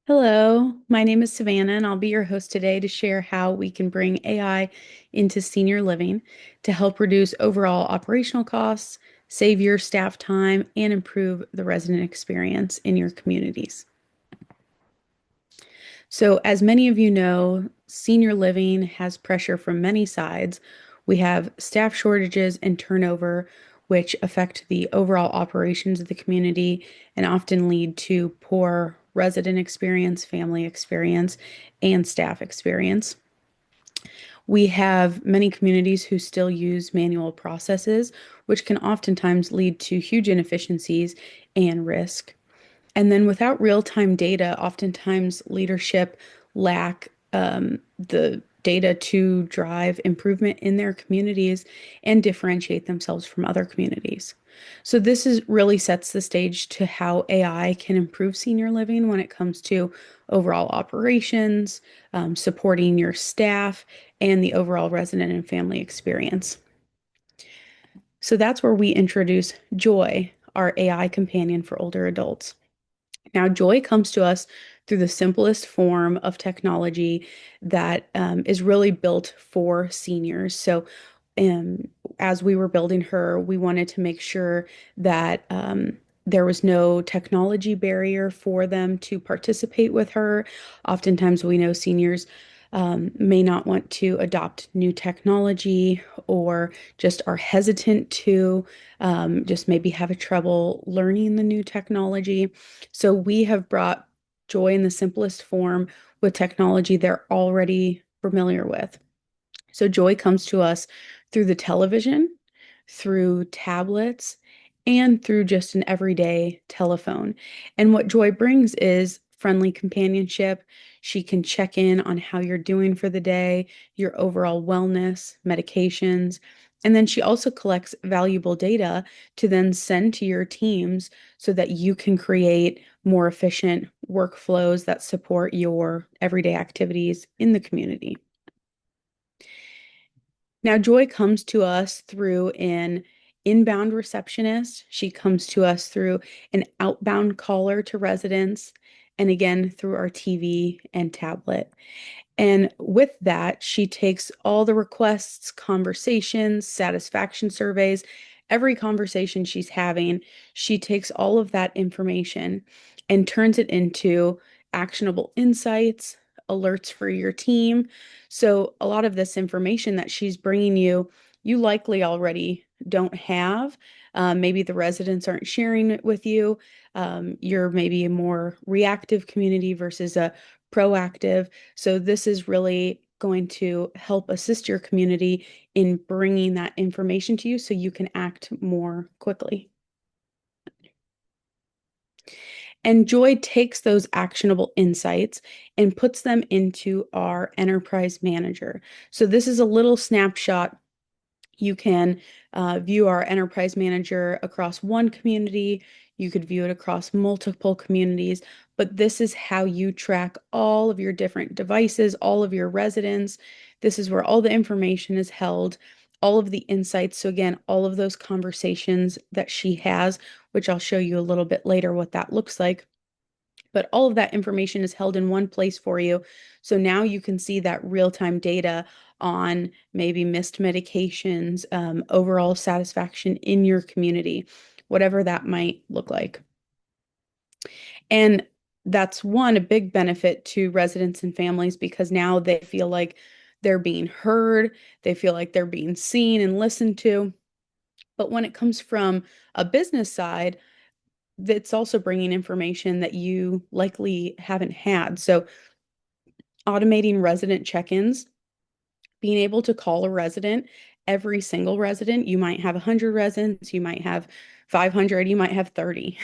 Hello, my name is Savannah, and I'll be your host today to share how we can bring AI into senior living to help reduce overall operational costs, save your staff time, and improve the resident experience in your communities. So, as many of you know, senior living has pressure from many sides. We have staff shortages and turnover, which affect the overall operations of the community and often lead to poor resident experience, family experience, and staff experience. We have many communities who still use manual processes, which can oftentimes lead to huge inefficiencies and risk. And then without real-time data, oftentimes leadership lack the data to drive improvement in their communities and differentiate themselves from other communities. So this is really sets the stage to how AI can improve senior living when it comes to overall operations, supporting your staff, and the overall resident and family experience. So that's where we introduce Joy, our AI companion for older adults. Now, joy comes to us through the simplest form of technology that is really built for seniors. So, um, as we were building her, we wanted to make sure that there was no technology barrier for them to participate with her. Oftentimes, we know seniors may not want to adopt new technology or just are hesitant to, just maybe have a trouble learning the new technology. So we have brought joy in the simplest form with technology they're already familiar with. So joy comes to us through the television, through tablets, and through just an everyday telephone. And what joy brings is friendly companionship. She can check in on how you're doing for the day, your overall wellness, medications. And then she also collects valuable data to then send to your teams so that you can create more efficient workflows that support your everyday activities in the community. Now, Joy comes to us through an inbound receptionist. She comes to us through an outbound caller to residents, and again through our TV and tablet. And with that, she takes all the requests, conversations, satisfaction surveys, every conversation she's having, she takes all of that information and turns it into actionable insights, alerts for your team. So, a lot of this information that she's bringing you, you likely already don't have. Maybe the residents aren't sharing it with you. You're maybe a more reactive community versus a proactive. So this is really going to help assist your community in bringing that information to you so you can act more quickly. And Joy takes those actionable insights and puts them into our enterprise manager. So this is a little snapshot. You can view our enterprise manager across one community. You could view it across multiple communities, but this is how you track all of your different devices, all of your residents. This is where all the information is held, all of the insights. So again, all of those conversations that she has, which I'll show you a little bit later what that looks like. But all of that information is held in one place for you. So now you can see that real-time data on maybe missed medications, overall satisfaction in your community, whatever that might look like. And that's one, a big benefit to residents and families because now they feel like they're being heard, they feel like they're being seen and listened to. But when it comes from a business side, that's also bringing information that you likely haven't had. So automating resident check-ins, being able to call a resident, every single resident, you might have 100 residents, you might have 500, you might have 30.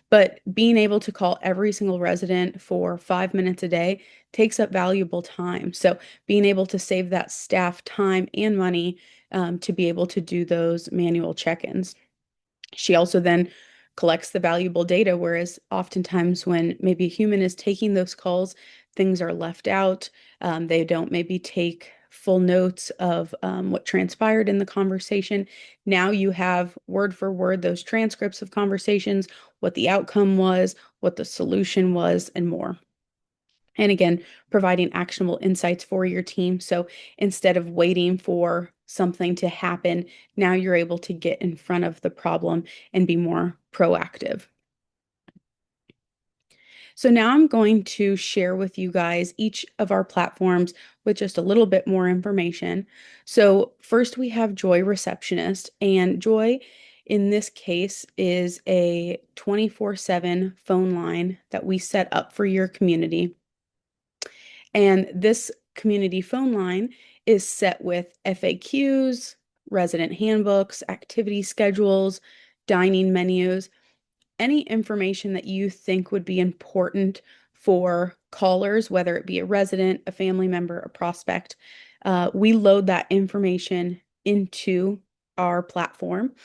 But being able to call every single resident for 5 minutes a day takes up valuable time. So being able to save that staff time and money to be able to do those manual check-ins. She also then collects the valuable data, whereas oftentimes when maybe a human is taking those calls, things are left out. They don't maybe take full notes of what transpired in the conversation. Now you have word for word those transcripts of conversations, what the outcome was, what the solution was, and more. And again, providing actionable insights for your team. So instead of waiting for something to happen, now you're able to get in front of the problem and be more proactive. So now I'm going to share with you guys each of our platforms with just a little bit more information. So first we have JoyReceptionist, and Joy in this case is a 24/7 phone line that we set up for your community. And this community phone line is set with FAQs, resident handbooks, activity schedules, dining menus, any information that you think would be important for callers, whether it be a resident, a family member, a prospect. We load that information into our platform.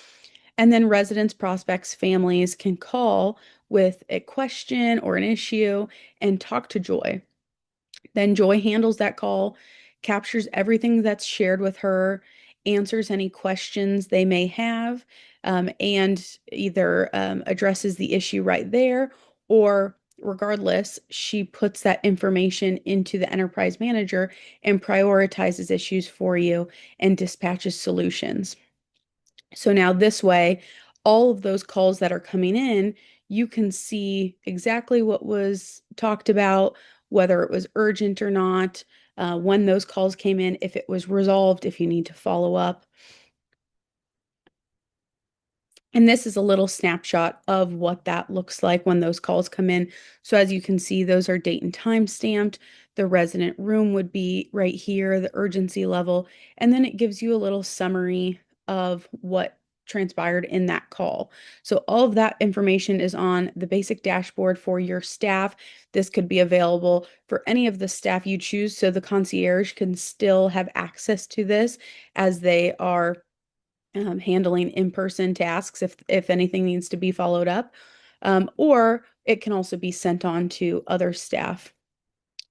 And then residents, prospects, families can call with a question or an issue and talk to Joy. Then Joy handles that call, captures everything that's shared with her, answers any questions they may have, and either addresses the issue right there, or regardless, she puts that information into the enterprise manager and prioritizes issues for you and dispatches solutions. So now this way, all of those calls that are coming in, you can see exactly what was talked about, whether it was urgent or not, when those calls came in, if it was resolved, if you need to follow up. And this is a little snapshot of what that looks like when those calls come in. So as you can see, those are date and time stamped. The resident room would be right here, the urgency level, and then it gives you a little summary of what transpired in that call. So all of that information is on the basic dashboard for your staff. This could be available for any of the staff you choose, so the concierge can still have access to this as they are handling in-person tasks if anything needs to be followed up, or it can also be sent on to other staff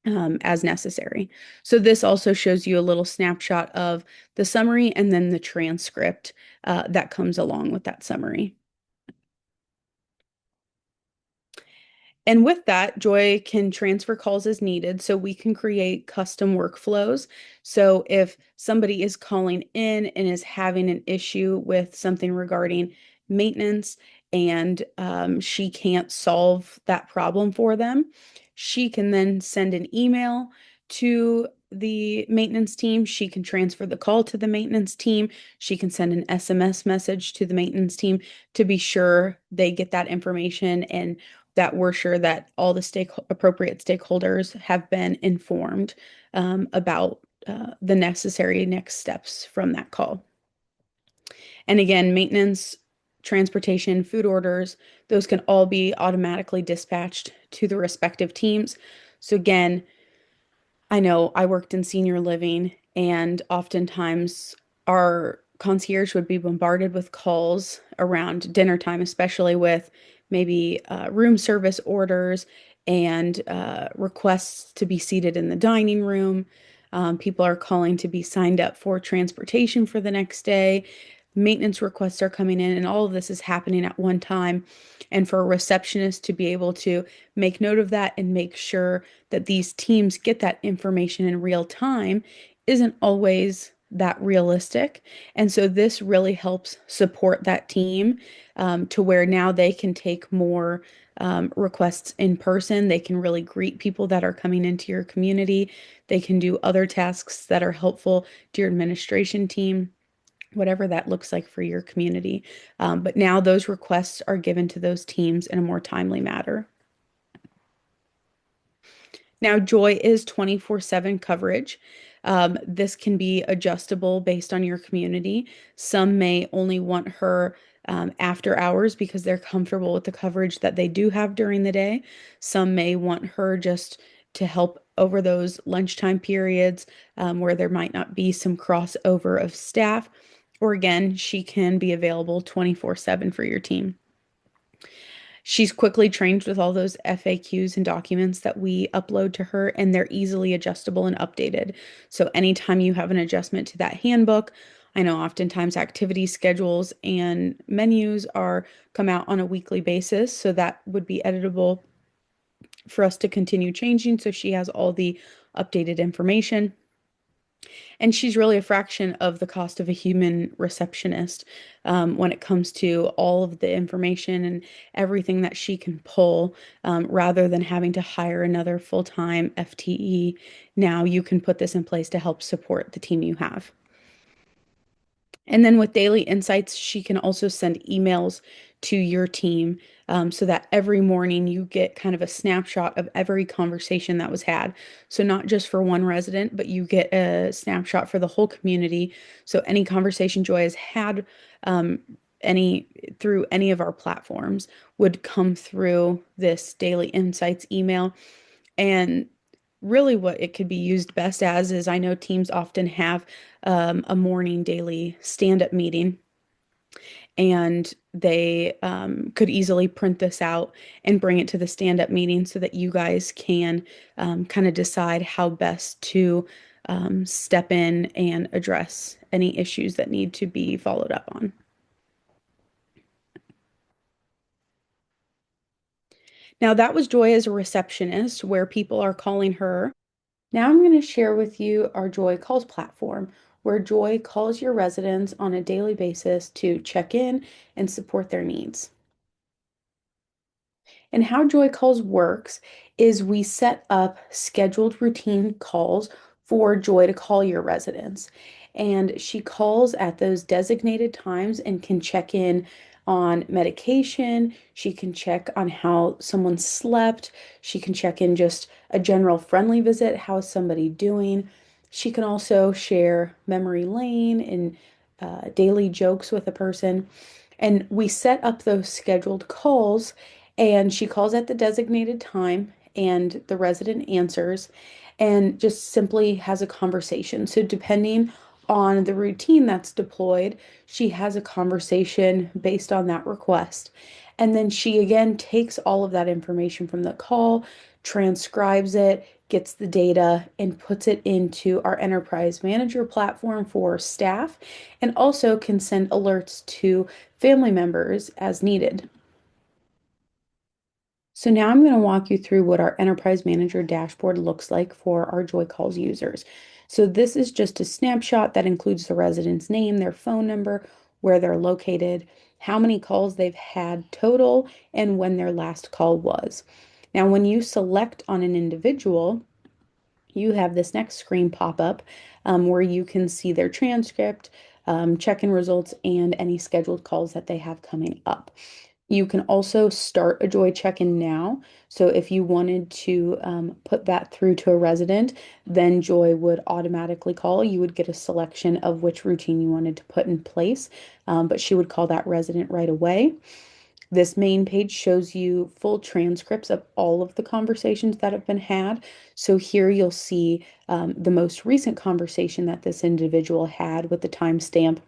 as necessary. So this also shows you a little snapshot of the summary and then the transcript that comes along with that summary. And with that, Joy can transfer calls as needed, so we can create custom workflows. So if somebody is calling in and is having an issue with something regarding maintenance and she can't solve that problem for them, she can then send an email to the maintenance team. She can transfer the call to the maintenance team. She can send an SMS message to the maintenance team to be sure they get that information and that we're sure that all the appropriate stakeholders have been informed about the necessary next steps from that call. And again, maintenance, transportation, food orders, those can all be automatically dispatched to the respective teams. So again, I know I worked in senior living, and oftentimes our concierge would be bombarded with calls around dinner time, especially with maybe room service orders and requests to be seated in the dining room. People are calling to be signed up for transportation for the next day. Maintenance requests are coming in, and all of this is happening at one time. And for a receptionist to be able to make note of that and make sure that these teams get that information in real time isn't always that realistic. And so this really helps support that team to where now they can take more requests in person. They can really greet people that are coming into your community. They can do other tasks that are helpful to your administration team, whatever that looks like for your community. But now those requests are given to those teams in a more timely manner. Now, Joy is 24/7 coverage. This can be adjustable based on your community. Some may only want her after hours because they're comfortable with the coverage that they do have during the day. Some may want her just to help over those lunchtime periods where there might not be some crossover of staff. Or again, she can be available 24/7 for your team. She's quickly trained with all those FAQs and documents that we upload to her, and they're easily adjustable and updated. So anytime you have an adjustment to that handbook, I know oftentimes activity schedules and menus are come out on a weekly basis, so that would be editable for us to continue changing. So she has all the updated information. And she's really a fraction of the cost of a human receptionist when it comes to all of the information and everything that she can pull rather than having to hire another full-time FTE. Now you can put this in place to help support the team you have. And then with daily insights, she can also send emails to your team so that every morning you get kind of a snapshot of every conversation that was had. So, not just for one resident, but you get a snapshot for the whole community. So, any conversation Joy has had um, any through any of our platforms would come through this daily insights email. And really, what it could be used best as is I know teams often have a morning daily stand-up meeting, and they could easily print this out and bring it to the stand-up meeting so that you guys can kind of decide how best to step in and address any issues that need to be followed up on. Now, that was Joy as a receptionist, where people are calling her. Now I'm going to share with you our JoyCalls platform, where Joy calls your residents on a daily basis to check in and support their needs. And how JoyCalls works is we set up scheduled routine calls for Joy to call your residents. And she calls at those designated times and can check in on medication. She can check on how someone slept. She can check in just a general friendly visit. How is somebody doing? She can also share memory lane and daily jokes with a person. And we set up those scheduled calls, and she calls at the designated time, and the resident answers and just simply has a conversation. So, depending on the routine that's deployed, she has a conversation based on that request. And then she again takes all of that information from the call, transcribes it, gets the data, and puts it into our Enterprise Manager platform for staff, and also can send alerts to family members as needed. So now I'm going to walk you through what our Enterprise Manager dashboard looks like for our JoyCalls users. So this is just a snapshot that includes the resident's name, their phone number, where they're located, how many calls they've had total, and when their last call was. Now, when you select on an individual, you have this next screen pop up where you can see their transcript, check-in results, and any scheduled calls that they have coming up. You can also start a Joy check-in now. So if you wanted to put that through to a resident, then Joy would automatically call. You would get a selection of which routine you wanted to put in place, but she would call that resident right away. This main page shows you full transcripts of all of the conversations that have been had. So here you'll see the most recent conversation that this individual had with the timestamp.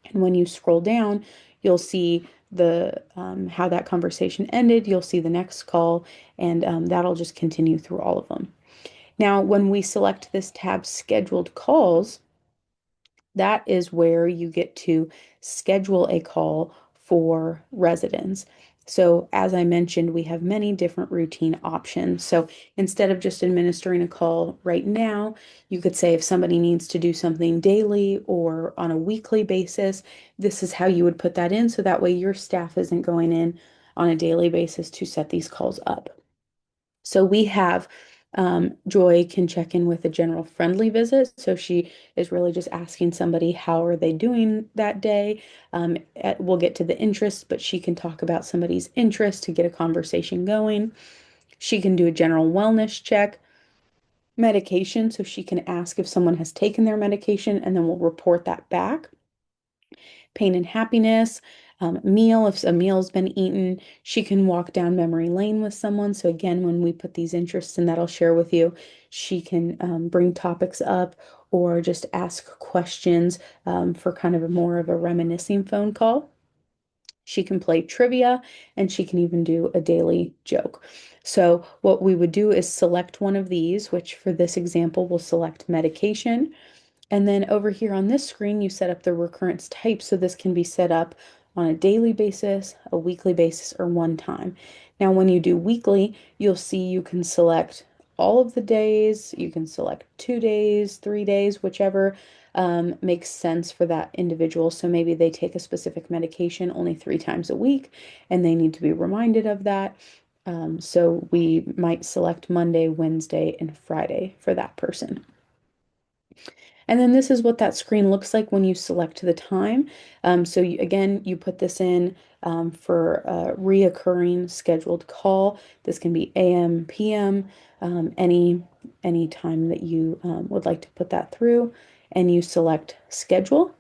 And when you scroll down, you'll see the how that conversation ended. You'll see the next call, and that'll just continue through all of them. Now, when we select this tab, Scheduled Calls, that is where you get to schedule a call for residents. So, as I mentioned, we have many different routine options. So, instead of just administering a call right now, you could say if somebody needs to do something daily or on a weekly basis, this is how you would put that in. So that way your staff isn't going in on a daily basis to set these calls up. So we have Joy can check in with a general friendly visit. So she is really just asking somebody, how are they doing that day? We'll get to the interest, but she can talk about somebody's interest to get a conversation going. She can do a general wellness check, medication. So she can ask if someone has taken their medication, and then we'll report that back. Pain and happiness, meal, if a meal's been eaten, she can walk down memory lane with someone. So again, when we put these interests in that I'll share with you, she can bring topics up or just ask questions for kind of a more of a reminiscing phone call. She can play trivia, and she can even do a daily joke. So what we would do is select one of these, which for this example, we'll select medication. And then over here on this screen, you set up the recurrence type. So this can be set up on a daily basis, a weekly basis, or one time. Now, when you do weekly, you'll see you can select all of the days, you can select 2 days, 3 days, whichever makes sense for that individual. So maybe they take a specific medication only 3 times a week and they need to be reminded of that. So we might select Monday, Wednesday, and Friday for that person. And then this is what that screen looks like when you select the time. So again, you put this in for a reoccurring scheduled call. This can be AM, PM, any time that you would like to put that through, and you select schedule.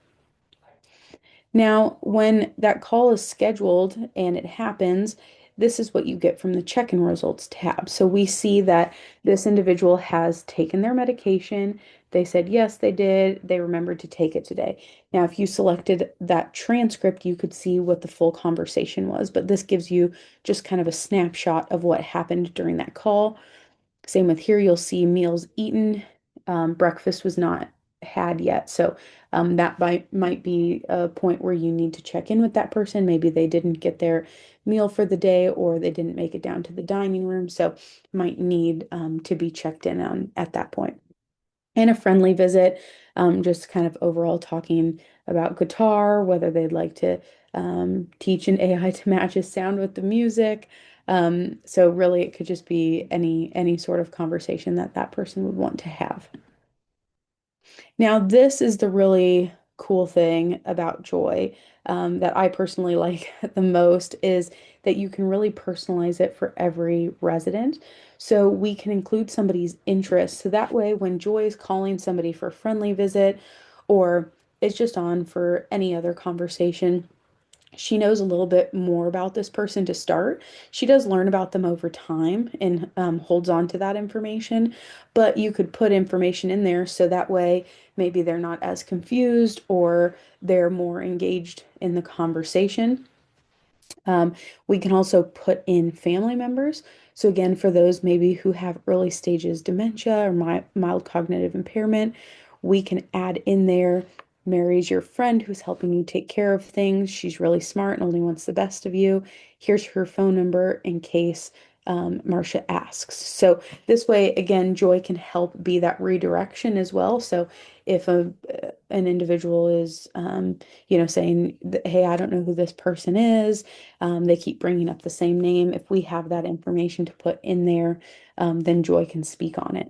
Now, when that call is scheduled and it happens, this is what you get from the check-in results tab. So we see that this individual has taken their medication. They said, yes, they did. They remembered to take it today. Now, if you selected that transcript, you could see what the full conversation was, but this gives you just kind of a snapshot of what happened during that call. Same with here, you'll see meals eaten. Breakfast was not had yet. So that might be a point where you need to check in with that person. Maybe they didn't get their meal for the day or they didn't make it down to the dining room. So might need to be checked in on at that point. And a friendly visit, just kind of overall talking about guitar, whether they'd like to teach an AI to match his sound with the music. So really, it could just be any sort of conversation that that person would want to have. Now, this is the really cool thing about Joy that I personally like the most is that you can really personalize it for every resident. So we can include somebody's interests. So that way, when Joy is calling somebody for a friendly visit or is just on for any other conversation, she knows a little bit more about this person to start. She does learn about them over time and holds on to that information, but you could put information in there so that way maybe they're not as confused or they're more engaged in the conversation. We can also put in family members. So again, for those maybe who have early stages dementia or mild cognitive impairment, we can add in there, Mary's your friend who's helping you take care of things. She's really smart and only wants the best of you. Here's her phone number in case Marcia asks. So this way, again, Joy can help be that redirection as well. So if an individual is, saying, "Hey, I don't know who this person is," they keep bringing up the same name. If we have that information to put in there, then Joy can speak on it.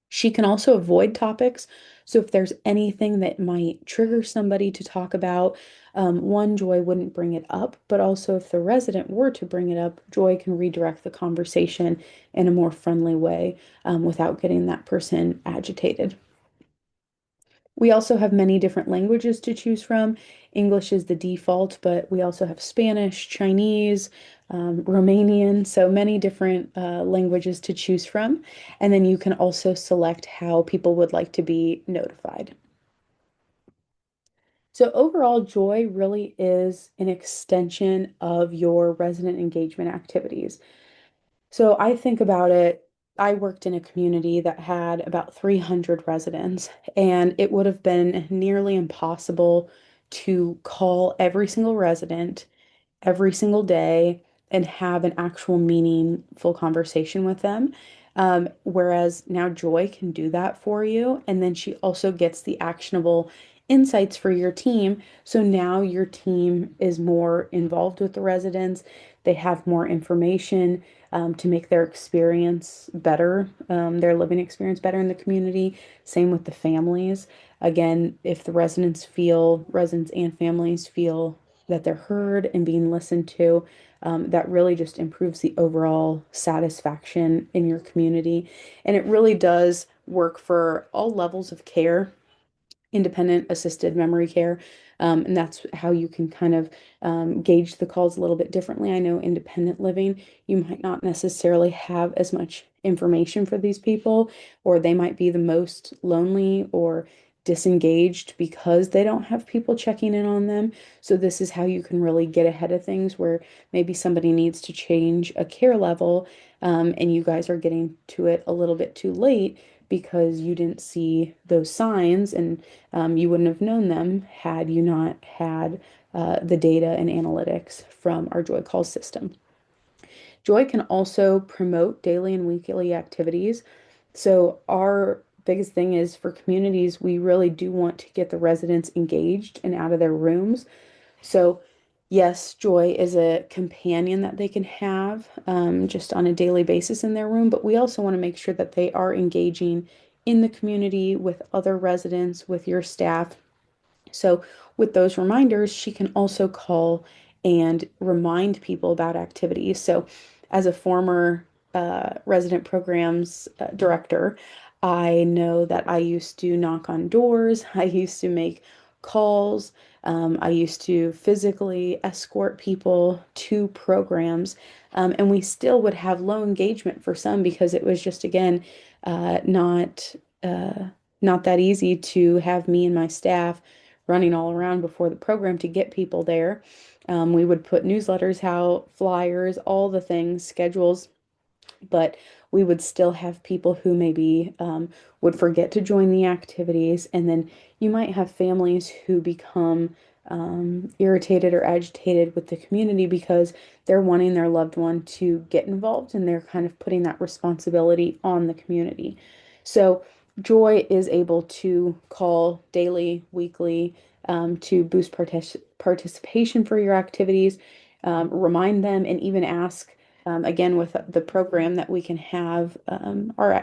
She can also avoid topics. So if there's anything that might trigger somebody to talk about, one, Joy wouldn't bring it up, but also if the resident were to bring it up, Joy can redirect the conversation in a more friendly way, without getting that person agitated. We also have many different languages to choose from. English is the default, but we also have Spanish, Chinese, Romanian, so many different languages to choose from. And then you can also select how people would like to be notified. So overall, Joy really is an extension of your resident engagement activities. So I think about it, I worked in a community that had about 300 residents, and it would have been nearly impossible to call every single resident every single day and have an actual meaningful conversation with them. Whereas now Joy can do that for you. And then she also gets the actionable insights for your team. So now your team is more involved with the residents. They have more information to make their experience better, their living experience better in the community. Same with the families. Again, if the residents and families feel that they're heard and being listened to, that really just improves the overall satisfaction in your community. And it really does work for all levels of care, independent assisted memory care. And that's how you can kind of gauge the calls a little bit differently. I know independent living, you might not necessarily have as much information for these people, or they might be the most lonely or disengaged because they don't have people checking in on them. So this is how you can really get ahead of things where maybe somebody needs to change a care level, and you guys are getting to it a little bit too late because you didn't see those signs and you wouldn't have known them had you not had the data and analytics from our JoyCalls system. Joy can also promote daily and weekly activities. So, our biggest thing is for communities, we really do want to get the residents engaged and out of their rooms. So, yes, Joy is a companion that they can have just on a daily basis in their room, but we also want to make sure that they are engaging in the community with other residents, with your staff, so, with those reminders, she can also call and remind people about activities. So, as a former resident programs director, I know that I used to knock on doors, I used to make calls, I used to physically escort people to programs, and we still would have low engagement for some because it was just, again, not. Not that easy to have me and my staff running all around before the program to get people there. We would put newsletters out, flyers, all the things, schedules, but we would still have people who maybe would forget to join the activities. And then you might have families who become irritated or agitated with the community because they're wanting their loved one to get involved and they're kind of putting that responsibility on the community. So, Joy is able to call daily, weekly, to boost participation for your activities, remind them, and even ask again, with the program that we can have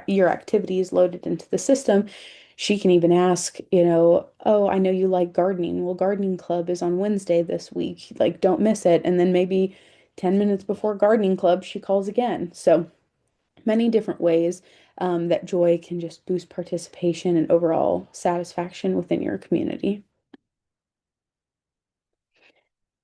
your activities loaded into the system, she can even ask, oh, I know you like gardening. Well, gardening club is on Wednesday this week. Like, don't miss it. And then maybe 10 minutes before gardening club, she calls again. So many different ways that Joy can just boost participation and overall satisfaction within your community.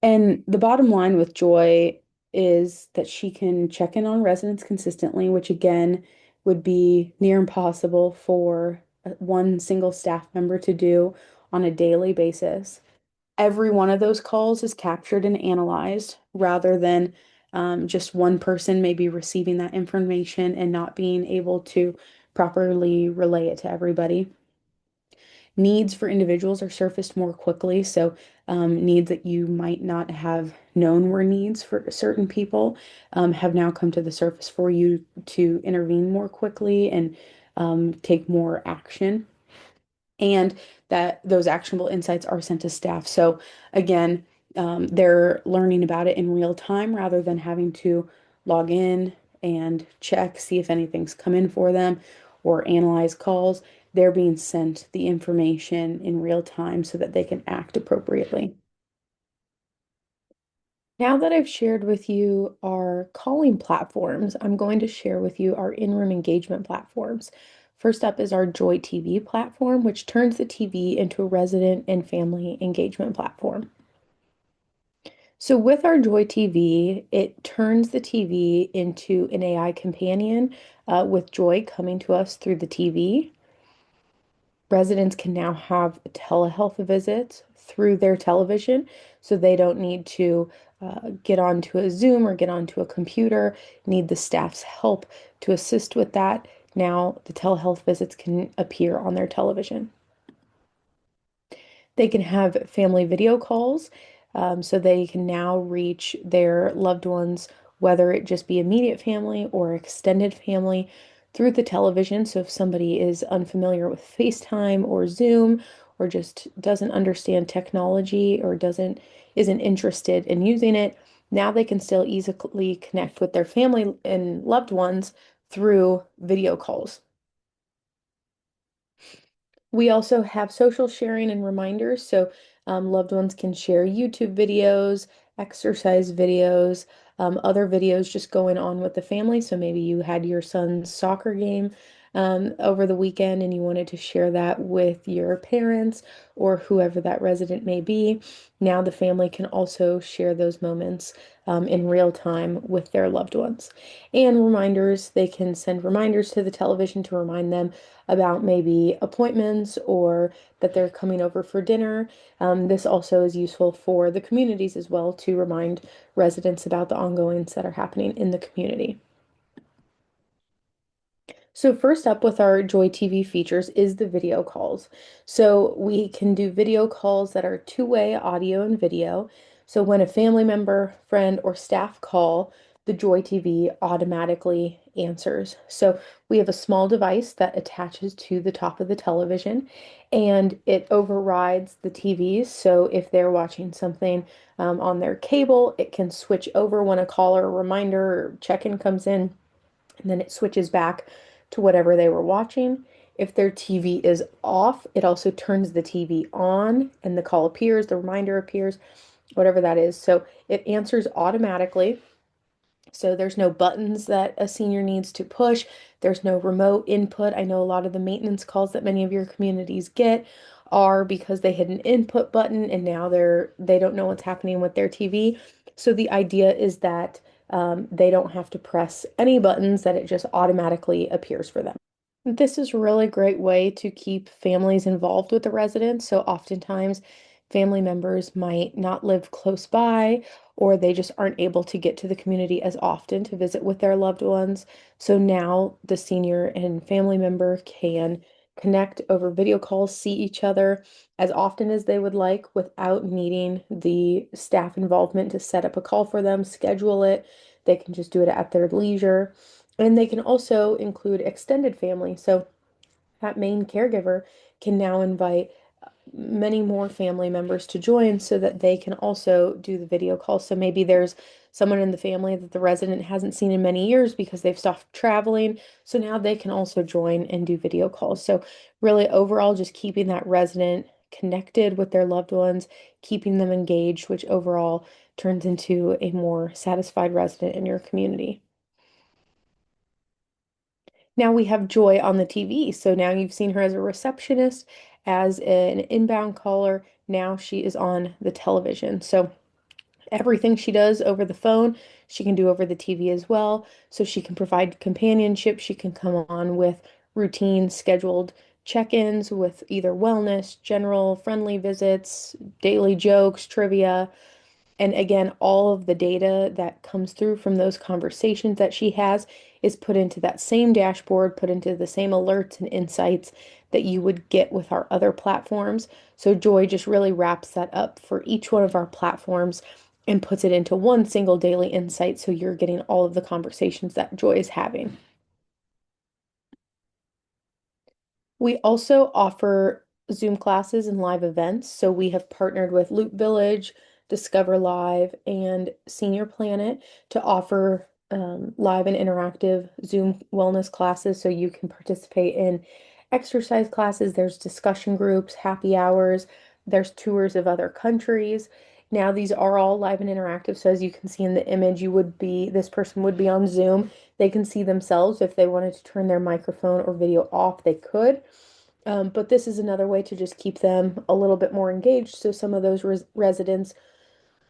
And the bottom line with Joy is that she can check in on residents consistently, which again would be near impossible for one single staff member to do on a daily basis. Every one of those calls is captured and analyzed rather than just one person maybe receiving that information and not being able to properly relay it to everybody. Needs for individuals are surfaced more quickly. So, needs that you might not have known were needs for certain people have now come to the surface for you to intervene more quickly and take more action. And that those actionable insights are sent to staff. So, again, they're learning about it in real time rather than having to log in and check, see if anything's come in for them or analyze calls. They're being sent the information in real time so that they can act appropriately. Now that I've shared with you our calling platforms, I'm going to share with you our in-room engagement platforms. First up is our JoyTV platform, which turns the TV into a resident and family engagement platform. So with our JoyTV, it turns the TV into an AI companion with Joy coming to us through the TV. Residents can now have telehealth visits through their television, so they don't need to get onto a Zoom or get onto a computer, need the staff's help to assist with that. Now the telehealth visits can appear on their television. They can have family video calls, so they can now reach their loved ones, whether it just be immediate family or extended family, through the television. So if somebody is unfamiliar with FaceTime or Zoom, or just doesn't understand technology or isn't interested in using it, now they can still easily connect with their family and loved ones through video calls. We also have social sharing and reminders. So loved ones can share YouTube videos, exercise videos, other videos just going on with the family. So maybe you had your son's soccer game over the weekend and you wanted to share that with your parents or whoever that resident may be. Now the family can also share those moments in real time with their loved ones. And reminders, they can send reminders to the television to remind them about maybe appointments or that they're coming over for dinner. This also is useful for the communities as well to remind residents about the ongoings that are happening in the community. So first up with our Joy TV features is the video calls. So we can do video calls that are two-way audio and video. So when a family member, friend, or staff call, the Joy TV automatically answers. So we have a small device that attaches to the top of the television and it overrides the TVs. So if they're watching something on their cable, it can switch over when a call or a reminder or check-in comes in and then it switches back to whatever they were watching. If their TV is off, it also turns the TV on and the call appears, the reminder appears, whatever that is. So it answers automatically. So there's no buttons that a senior needs to push. There's no remote input. I know a lot of the maintenance calls that many of your communities get are because they hit an input button and now they don't know what's happening with their TV. So the idea is that they don't have to press any buttons, that it just automatically appears for them. This is a really great way to keep families involved with the residents. So oftentimes family members might not live close by or they just aren't able to get to the community as often to visit with their loved ones. So now the senior and family member can connect over video calls, see each other as often as they would like without needing the staff involvement to set up a call for them, schedule it. They can just do it at their leisure. And they can also include extended family. So that main caregiver can now invite many more family members to join so that they can also do the video call. So maybe there's someone in the family that the resident hasn't seen in many years because they've stopped traveling. So now they can also join and do video calls. So really overall, just keeping that resident connected with their loved ones, keeping them engaged, which overall turns into a more satisfied resident in your community. Now we have Joy on the TV. So now you've seen her as a receptionist, as an inbound caller. Now she is on the television. So everything she does over the phone, she can do over the TV as well. So she can provide companionship. She can come on with routine scheduled check-ins with either wellness, general friendly visits, daily jokes, trivia. And again, all of the data that comes through from those conversations that she has is put into that same dashboard, put into the same alerts and insights that you would get with our other platforms. So Joy just really wraps that up for each one of our platforms and puts it into one single daily insight. So you're getting all of the conversations that Joy is having. We also offer Zoom classes and live events. So we have partnered with Loop Village, Discover Live, and Senior Planet to offer live and interactive Zoom wellness classes. So you can participate in exercise classes, there's discussion groups, happy hours, there's tours of other countries. Now these are all live and interactive. So as you can see in the image, this person would be on Zoom. They can see themselves. If they wanted to turn their microphone or video off, they could. But this is another way to just keep them a little bit more engaged. So some of those residents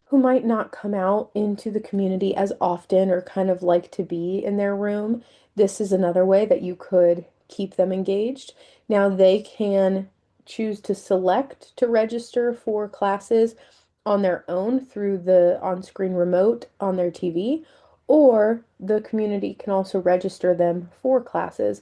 who might not come out into the community as often or kind of like to be in their room, this is another way that you could keep them engaged. Now they can choose to select to register for classes on their own through the on-screen remote on their TV, or the community can also register them for classes.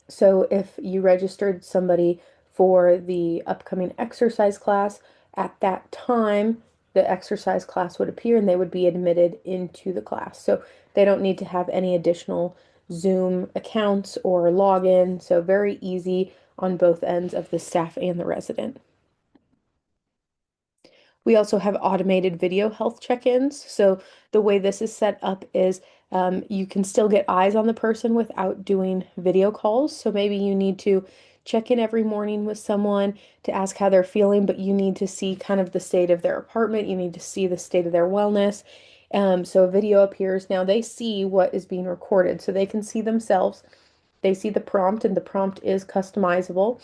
So if you registered somebody for the upcoming exercise class, at that time, the exercise class would appear and they would be admitted into the class. So they don't need to have any additional Zoom accounts or login. So very easy on both ends of the staff and the resident. We also have automated video health check-ins. So the way this is set up is you can still get eyes on the person without doing video calls. So maybe you need to check in every morning with someone to ask how they're feeling, but you need to see kind of the state of their apartment. You need to see the state of their wellness. So a video appears. Now they see what is being recorded, so they can see themselves. They see the prompt, and the prompt is customizable.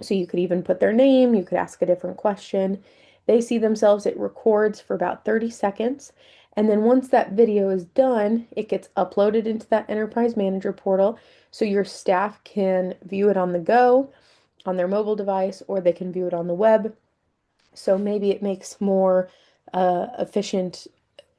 So you could even put their name, you could ask a different question. They see themselves, it records for about 30 seconds. And then once that video is done, it gets uploaded into that Enterprise Manager portal. So your staff can view it on the go, on their mobile device, or they can view it on the web. So maybe it makes more efficient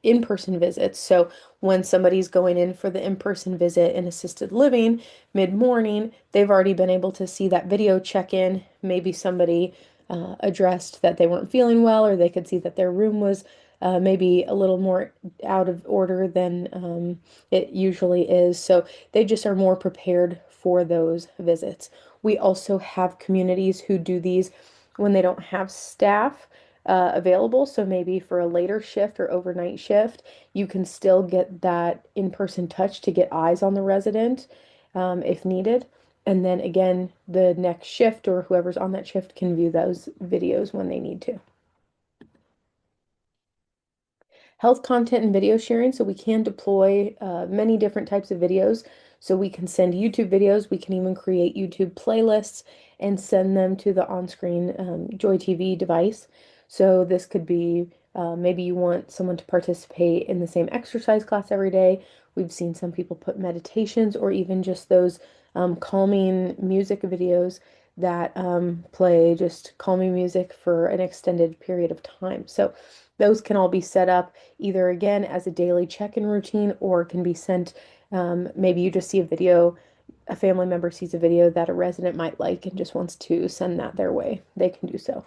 in-person visits. So when somebody's going in for the in-person visit in assisted living mid-morning, they've already been able to see that video check-in. Maybe somebody addressed that they weren't feeling well, or they could see that their room was maybe a little more out of order than it usually is. So they just are more prepared for those visits. We also have communities who do these when they don't have staff available. So maybe for a later shift or overnight shift, you can still get that in-person touch to get eyes on the resident if needed. And then again, the next shift or whoever's on that shift can view those videos when they need to. Health content and video sharing. So we can deploy many different types of videos. So we can send YouTube videos. We can even create YouTube playlists and send them to the on-screen JoyTV device. So this could be maybe you want someone to participate in the same exercise class every day. We've seen some people put meditations or even just those calming music videos that play just calming music for an extended period of time. So those can all be set up either again as a daily check-in routine or can be sent. Maybe you just see a video, a family member sees a video that a resident might like and just wants to send that their way. They can do so.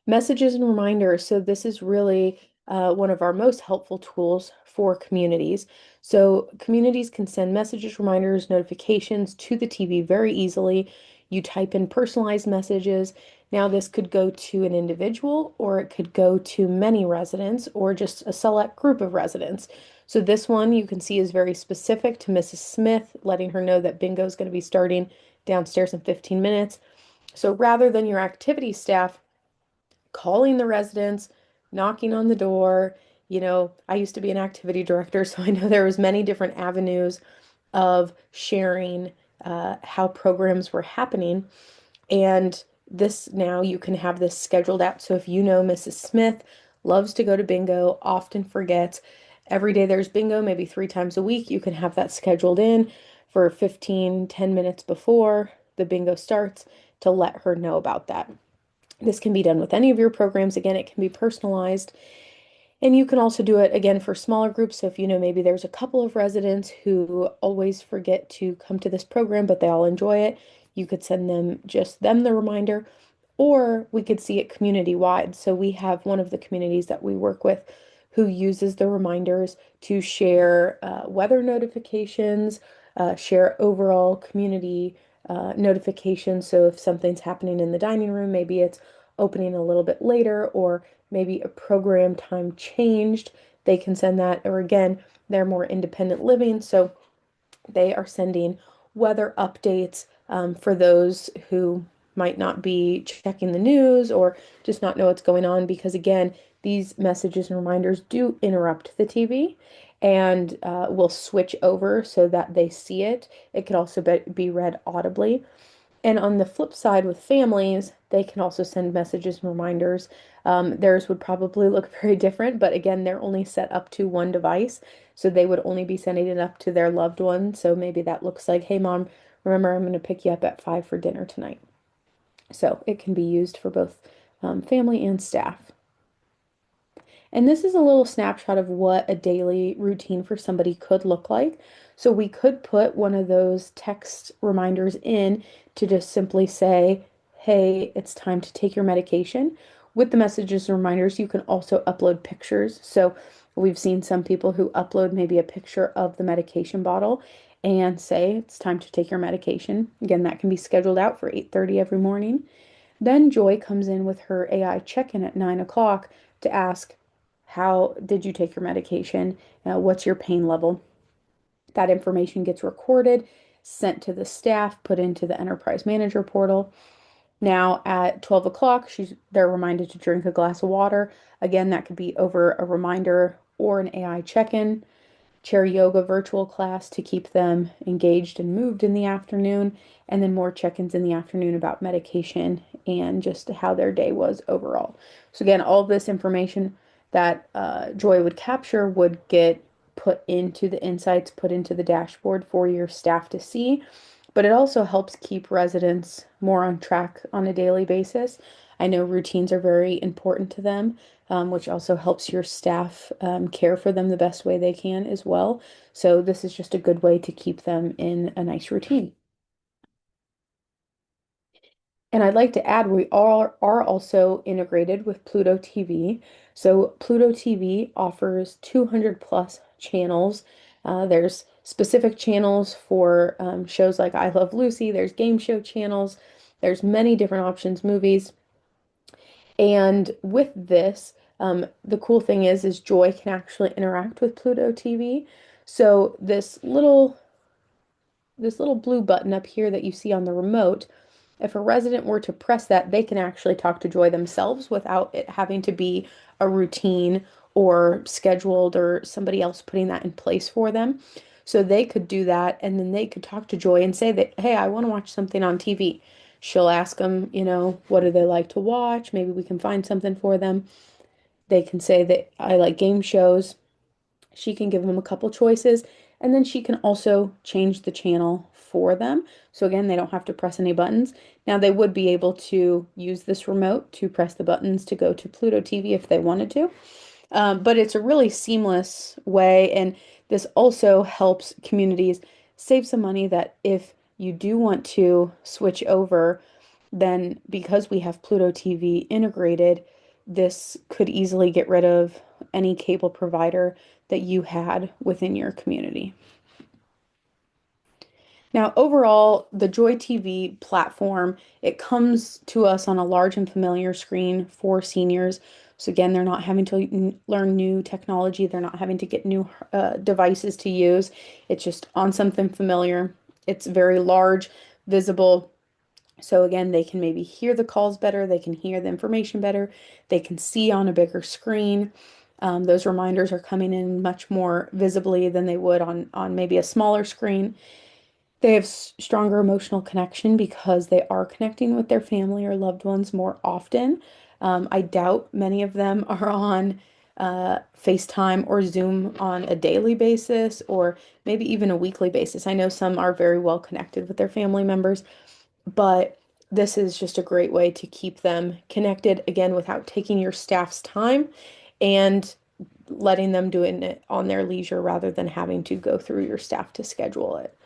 Messages and reminders. So this is really one of our most helpful tools for communities. So communities can send messages, reminders, notifications to the TV very easily. You type in personalized messages. Now this could go to an individual or it could go to many residents or just a select group of residents. So this one you can see is very specific to Mrs. Smith, letting her know that bingo is going to be starting downstairs in 15 minutes. So rather than your activity staff calling the residents, knocking on the door. I used to be an activity director, so I know there was many different avenues of sharing how programs were happening. And this now you can have this scheduled out. So if you know Mrs. Smith loves to go to bingo, often forgets, every day there's bingo, maybe 3 times a week, you can have that scheduled in for 15, 10 minutes before the bingo starts to let her know about that. This can be done with any of your programs. Again, it can be personalized. And you can also do it again for smaller groups. So if you know maybe there's a couple of residents who always forget to come to this program, but they all enjoy it, you could send them just them the reminder, or we could see it community wide. So we have one of the communities that we work with who uses the reminders to share weather notifications, share overall community notifications. So if something's happening in the dining room, maybe it's opening a little bit later, or maybe a program time changed, they can send that. Or again, they're more independent living, so they are sending weather updates for those who might not be checking the news or just not know what's going on, because again, these messages and reminders do interrupt the TV and will switch over so that they see it. It could also be read audibly. And on the flip side, with families, they can also send messages and reminders. Theirs would probably look very different, but again, they're only set up to one device. So they would only be sending it up to their loved one. So maybe that looks like, hey, mom, remember I'm going to pick you up at 5 for dinner tonight. So it can be used for both family and staff. And this is a little snapshot of what a daily routine for somebody could look like. So we could put one of those text reminders in to just simply say, hey, it's time to take your medication. With the messages and reminders, you can also upload pictures. So we've seen some people who upload maybe a picture of the medication bottle and say it's time to take your medication. Again, that can be scheduled out for 8:30 every morning. Then Joy comes in with her AI check-in at 9 o'clock to ask, how did you take your medication? What's your pain level? That information gets recorded, sent to the staff, put into the Enterprise Manager portal. Now at 12 o'clock, they're reminded to drink a glass of water. Again, that could be over a reminder or an AI check-in. Chair yoga virtual class to keep them engaged and moved in the afternoon, and then more check-ins in the afternoon about medication and just how their day was overall. So again, all of this information that Joy would capture would get put into the insights, put into the dashboard for your staff to see, but it also helps keep residents more on track on a daily basis I know routines are very important to them, which also helps your staff care for them the best way they can as well. So this is just a good way to keep them in a nice routine. And I'd like to add, we are also integrated with Pluto TV. So Pluto TV offers 200 plus channels. There's specific channels for shows like I Love Lucy. There's game show channels. There's many different options, movies. And with this, the cool thing is Joy can actually interact with Pluto TV. So this little blue button up here that you see on the remote, if a resident were to press that, they can actually talk to Joy themselves without it having to be a routine or scheduled or somebody else putting that in place for them. So they could do that and then they could talk to Joy and say that, hey, I want to watch something on TV. She'll ask them, what do they like to watch? Maybe we can find something for them. They can say that I like game shows. She can give them a couple choices, and then she can also change the channel for them. So again, they don't have to press any buttons. Now they would be able to use this remote to press the buttons to go to Pluto TV if they wanted to. But it's a really seamless way, and this also helps communities save some money that if you do want to switch over, then because we have Pluto TV integrated, this could easily get rid of any cable provider that you had within your community. Now, overall, the JoyTV platform, it comes to us on a large and familiar screen for seniors. So again, they're not having to learn new technology. They're not having to get new devices to use. It's just on something familiar. It's very large, visible. So again, they can maybe hear the calls better. They can hear the information better. They can see on a bigger screen. Those reminders are coming in much more visibly than they would on maybe a smaller screen. They have stronger emotional connection because they are connecting with their family or loved ones more often. I doubt many of them are on FaceTime or Zoom on a daily basis or maybe even a weekly basis. I know some are very well connected with their family members, but this is just a great way to keep them connected again without taking your staff's time and letting them do it on their leisure rather than having to go through your staff to schedule it.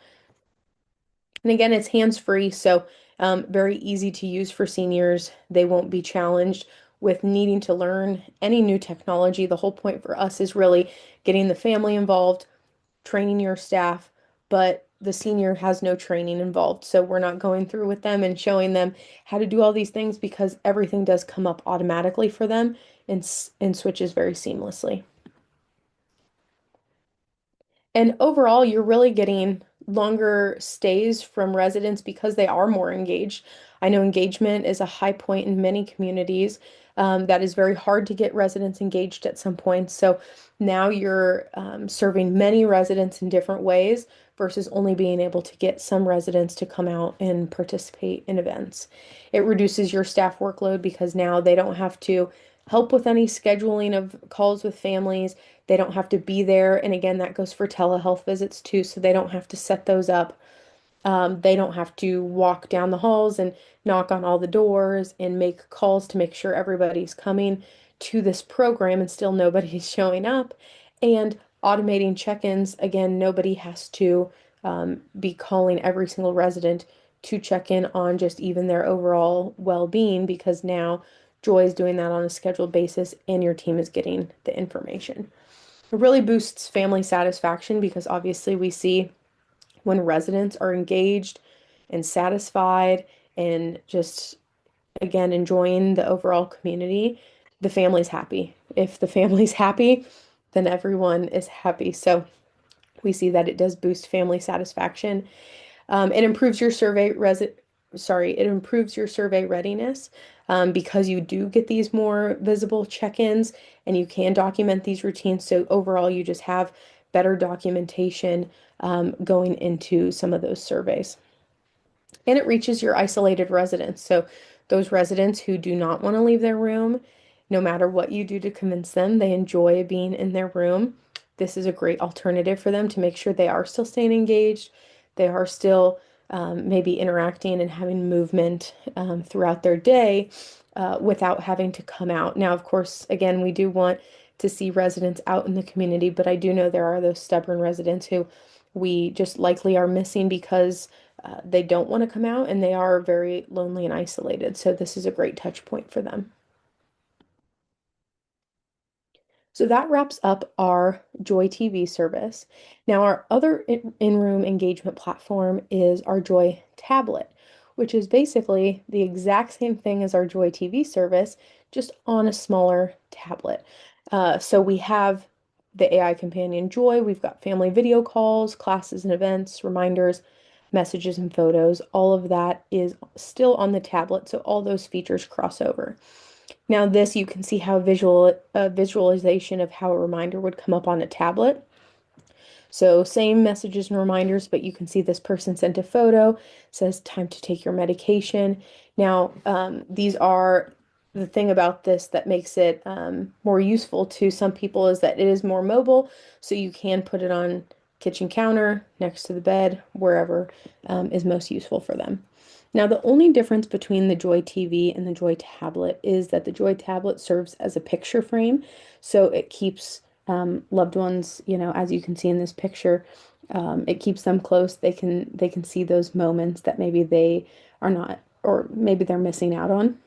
And again, it's hands-free, so very easy to use for seniors. They won't be challenged with needing to learn any new technology. The whole point for us is really getting the family involved, training your staff, but the senior has no training involved. So we're not going through with them and showing them how to do all these things because everything does come up automatically for them and switches very seamlessly. And overall, you're really getting longer stays from residents because they are more engaged. I know engagement is a high point in many communities. That is very hard to get residents engaged at some points. So now you're serving many residents in different ways versus only being able to get some residents to come out and participate in events. It reduces your staff workload because now they don't have to help with any scheduling of calls with families. They don't have to be there. And again, that goes for telehealth visits too. So they don't have to set those up. They don't have to walk down the halls and knock on all the doors and make calls to make sure everybody's coming to this program and still nobody's showing up. And automating check-ins, again, nobody has to be calling every single resident to check in on just even their overall well-being because now Joy is doing that on a scheduled basis and your team is getting the information. It really boosts family satisfaction because obviously we see when residents are engaged and satisfied and just, again, enjoying the overall community, the family's happy. If the family's happy, then everyone is happy. So we see that it does boost family satisfaction. It improves your it improves your survey readiness because you do get these more visible check-ins and you can document these routines. So overall, you just have better documentation going into some of those surveys. And it reaches your isolated residents. So those residents who do not want to leave their room, no matter what you do to convince them, they enjoy being in their room. This is a great alternative for them to make sure they are still staying engaged. They are still maybe interacting and having movement throughout their day without having to come out. Now, of course, again, we do want to see residents out in the community, but I do know there are those stubborn residents who we just likely are missing because they don't want to come out and they are very lonely and isolated. So this is a great touch point for them. So that wraps up our JoyTV service. Now, our other in-room engagement platform is our JoyTablet, which is basically the exact same thing as our JoyTV service, just on a smaller tablet. So we have the AI companion Joy, we've got family video calls, classes and events, reminders, messages and photos. All of that is still on the tablet, so all those features cross over. Now this, you can see how visualization of how a reminder would come up on a tablet. So same messages and reminders, but you can see this person sent a photo, says time to take your medication. Now, these are the thing about this that makes it more useful to some people is that it is more mobile, so you can put it on kitchen counter, next to the bed, wherever is most useful for them. Now, the only difference between the Joy TV and the Joy Tablet is that the Joy Tablet serves as a picture frame, so it keeps loved ones, as you can see in this picture, it keeps them close. They can see those moments that maybe they are not, or maybe they're missing out on.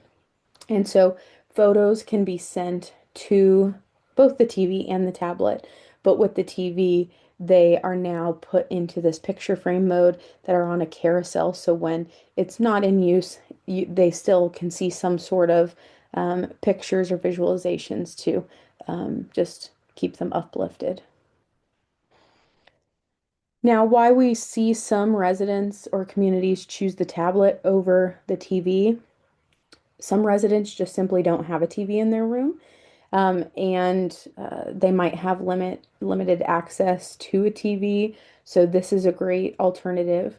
And so photos can be sent to both the TV and the tablet, but with the TV, they are now put into this picture frame mode that are on a carousel. So when it's not in use, they still can see some sort of pictures or visualizations to just keep them uplifted. Now, why we see some residents or communities choose the tablet over the TV, some residents just simply don't have a TV in their room, and they might have limited access to a TV. So this is a great alternative.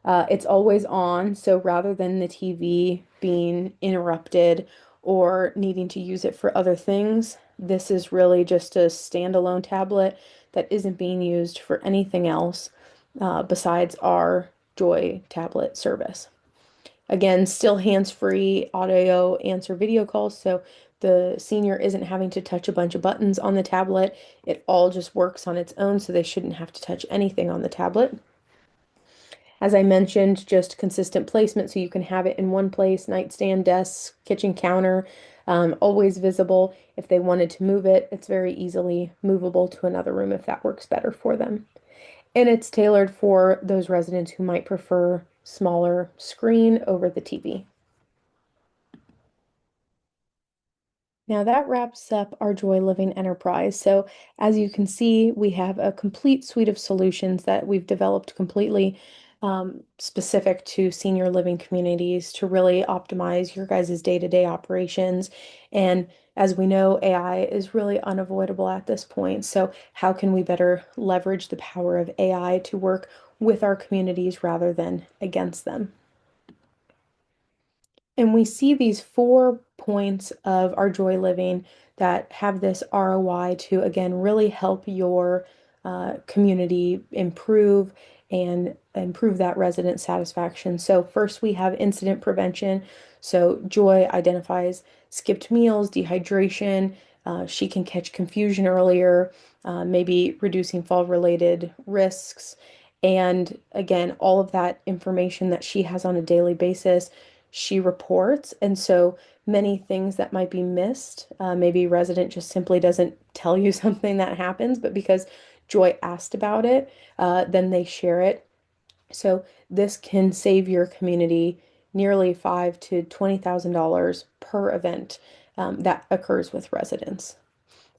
It's always on, so rather than the TV being interrupted or needing to use it for other things, this is really just a standalone tablet that isn't being used for anything else besides our Joy tablet service. Again, still hands-free audio answer video calls, so the senior isn't having to touch a bunch of buttons on the tablet. It all just works on its own, so they shouldn't have to touch anything on the tablet. As I mentioned, just consistent placement, so you can have it in one place, nightstand, desk, kitchen counter, always visible. If they wanted to move it, it's very easily movable to another room if that works better for them. And it's tailored for those residents who might prefer smaller screen over the TV. Now that wraps up our JoyLiving Enterprise. So as you can see, we have a complete suite of solutions that we've developed completely specific to senior living communities to really optimize your guys' day-to-day operations. And as we know, AI is really unavoidable at this point. So how can we better leverage the power of AI to work with our communities rather than against them? And we see these 4 points of our JoyLiving that have this ROI to, again, really help your community improve and improve that resident satisfaction. So, first, we have incident prevention. So, Joy identifies skipped meals, dehydration. She can catch confusion earlier, maybe reducing fall-related risks. And again, all of that information that she has on a daily basis she reports. And so many things that might be missed, maybe resident just simply doesn't tell you something that happens, but because Joy asked about it, then they share it. So this can save your community nearly five to $20,000 per event that occurs with residents.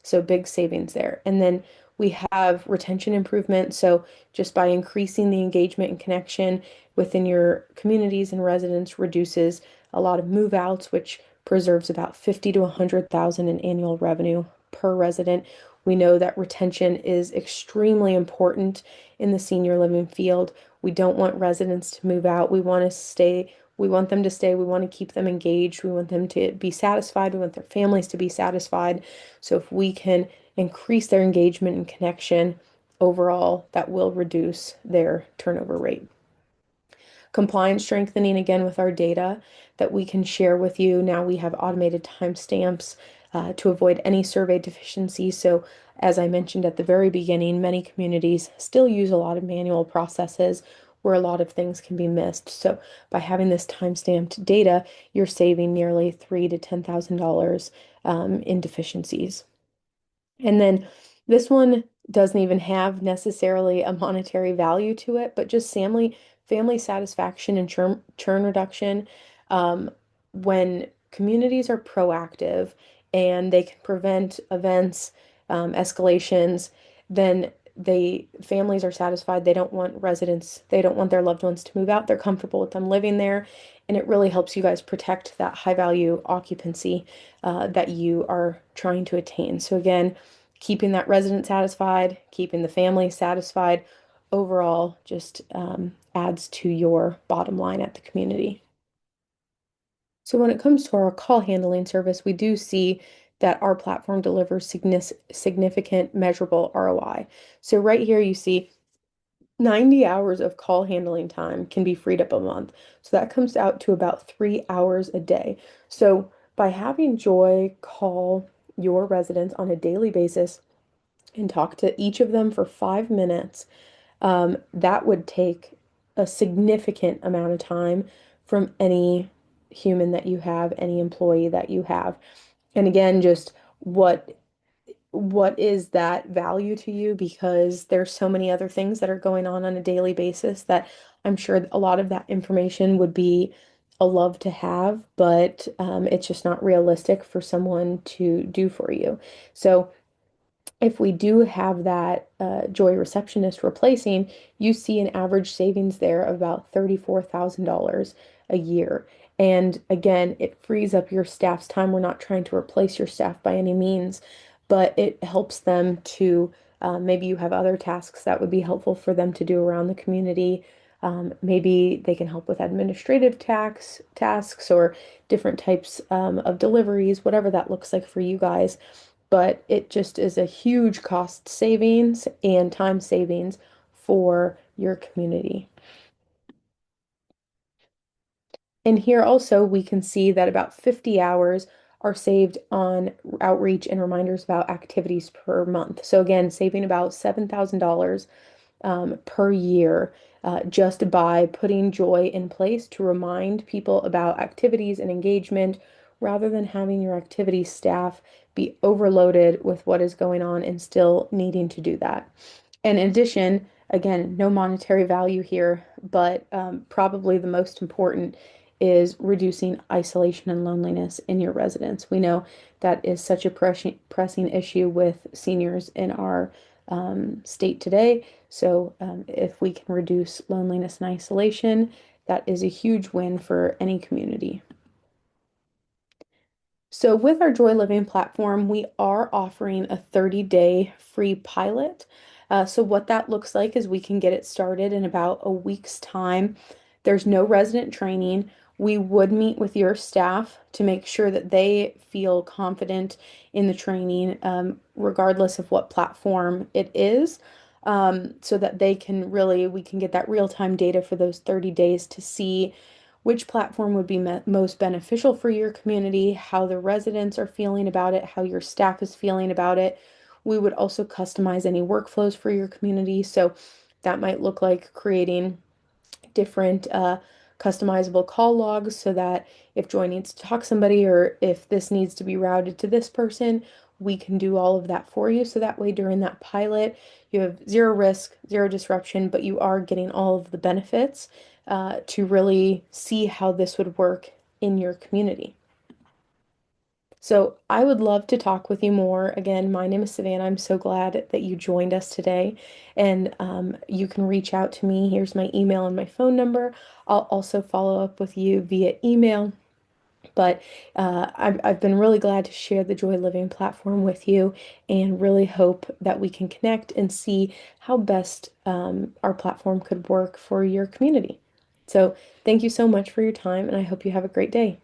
So big savings there. And then we have retention improvement. So just by increasing the engagement and connection within your communities and residents reduces a lot of move outs, which preserves about 50 to 100,000 in annual revenue per resident. We know that retention is extremely important in the senior living field. We don't want residents to move out. We want to stay. We want them to stay. We want to keep them engaged. We want them to be satisfied. We want their families to be satisfied. So if we can increase their engagement and connection overall, that will reduce their turnover rate. Compliance strengthening again with our data that we can share with you. Now we have automated timestamps to avoid any survey deficiencies. So, as I mentioned at the very beginning, many communities still use a lot of manual processes where a lot of things can be missed. So, by having this timestamped data, you're saving nearly $3,000 to $10,000 in deficiencies. And then this one doesn't even have necessarily a monetary value to it, but just family satisfaction and churn reduction. Um, when communities are proactive and they can prevent events, escalations, then families are satisfied. They don't want residents, they don't want their loved ones to move out. They're comfortable with them living there, and it really helps you guys protect that high value occupancy that you are trying to attain. So again, keeping that resident satisfied, keeping the family satisfied, overall just adds to your bottom line at the community. So when it comes to our call handling service, we do see that our platform delivers significant measurable ROI. So right here you see 90 hours of call handling time can be freed up a month. So that comes out to about 3 hours a day. So by having Joy call your residents on a daily basis and talk to each of them for 5 minutes, that would take a significant amount of time from any human that you have, any employee that you have. And again, just what is that value to you? Because there's so many other things that are going on a daily basis that I'm sure a lot of that information would be a love to have, but it's just not realistic for someone to do for you. So if we do have that JoyReceptionist replacing, you see an average savings there of about $34,000 a year. And again, it frees up your staff's time. We're not trying to replace your staff by any means, but it helps them to maybe you have other tasks that would be helpful for them to do around the community. Maybe they can help with administrative tasks or different types of deliveries, whatever that looks like for you guys, but it just is a huge cost savings and time savings for your community. And here also we can see that about 50 hours are saved on outreach and reminders about activities per month. So again, saving about $7,000 per year just by putting Joy in place to remind people about activities and engagement rather than having your activity staff be overloaded with what is going on and still needing to do that. And in addition, again, no monetary value here, but probably the most important is reducing isolation and loneliness in your residence. We know that is such a pressing issue with seniors in our state today. So if we can reduce loneliness and isolation, that is a huge win for any community. So with our Joy Living platform, we are offering a 30-day free pilot. So what that looks like is we can get it started in about a week's time. There's no resident training. We would meet with your staff to make sure that they feel confident in the training, regardless of what platform it is, so that we can get that real-time data for those 30 days to see which platform would be most beneficial for your community, how the residents are feeling about it, how your staff is feeling about it. We would also customize any workflows for your community. So that might look like creating different customizable call logs so that if Joy needs to talk to somebody or if this needs to be routed to this person, we can do all of that for you. So that way, during that pilot, you have zero risk, zero disruption, but you are getting all of the benefits to really see how this would work in your community. So I would love to talk with you more. Again, my name is Savannah. I'm so glad that you joined us today. And you can reach out to me. Here's my email and my phone number. I'll also follow up with you via email. But I've been really glad to share the Joy Living platform with you and really hope that we can connect and see how best our platform could work for your community. So thank you so much for your time, and I hope you have a great day.